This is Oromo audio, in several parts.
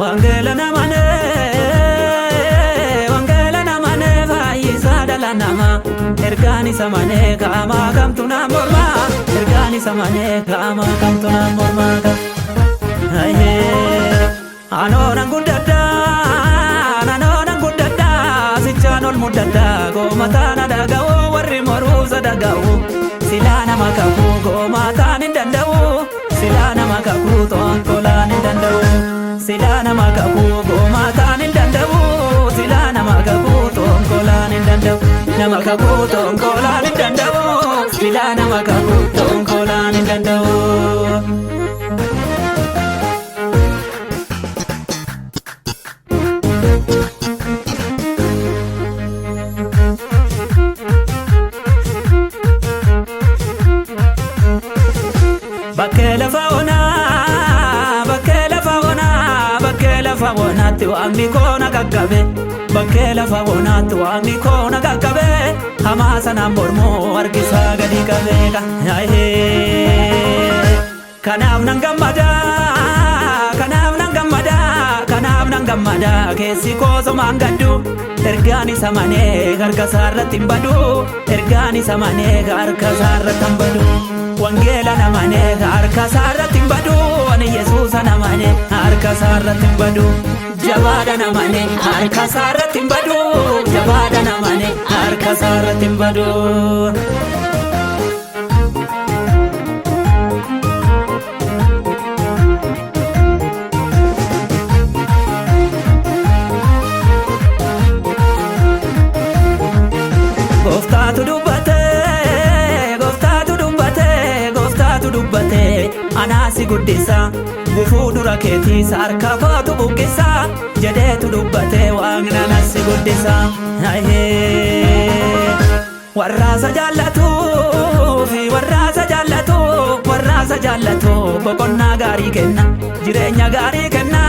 Wangela namane fayyisa dhala nama ergaani samane kaama kamtu na morma ergaani samane kaama kamtu na morma aye anonan guddada sichanol muddada gomatana dagawo warri morusa dagawo silana makaku gomatan indandau silana makaku tonkolan indandau silana makaku gomatan indandau silana makaku tonkolan indandau namakaku tonkolan indandau silana makaku tonkolan indandau Bakela faona tu amni kona gaggabe bakela faona tu amni kona gaggabe hamasa na mormo argisa gadi kabega ahe kanam nangamada kesi ko so mangadu ergani samane garga sarra timbadu ergani samane garga sarra tambadu Wangela namane harka sarra timbadu ani Yesusa namane harka sarra timbadu jawada namane harka sarra timbadu jawada namane harka sarra timbadu Anasi guddisa gufuu dura keetii harka kootu buqqisa jedheetu dubbate waaqna nasi guddisa warraasa jaallatu boqonnaa gaarii kenna jireenya gaarii kenna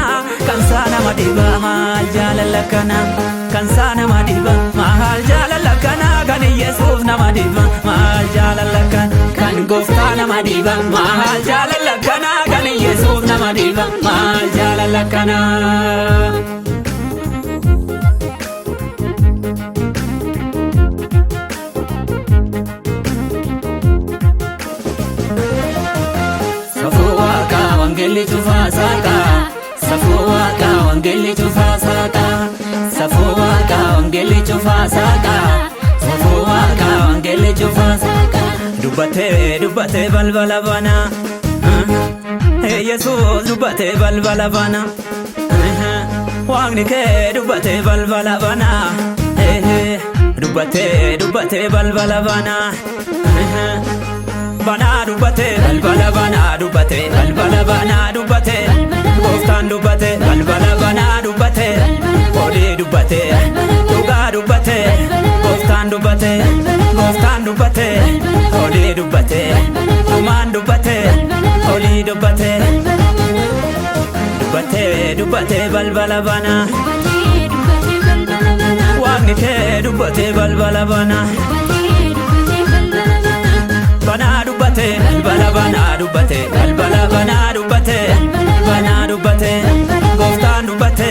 kan saa nama dhiba maal jaalala kana kan saa nama dhiba maal jaalala kana kan Yesuus nama dhiba maal jaalala kana kan gooftaa nama dhiba maal jaalala kana kan Yesuus nama dhiba maal jaalala kana Wangeli tufasaka safuwaka wangeli tufasaka safuwaka wangeli tufasaka safuwaka wangeli tufasaka dubbate balbala bana Yesus dubbate balbala bana waaqni kee dubbate balbala bana dubbate balbala bana Bana dubbate balbala bana dubbate balbala bana dubbate gooftaan dubbate balbala bana dubbate oli dubbate dhuga dubbate gooftaan dubbate oli dubbate dhumaan dubbate oli dubbate dubbate balbala bana waaqni kee dubbate balbala bana Bana dubbate balbala bana dubbate balbala bana dubbate gooftaan dubbate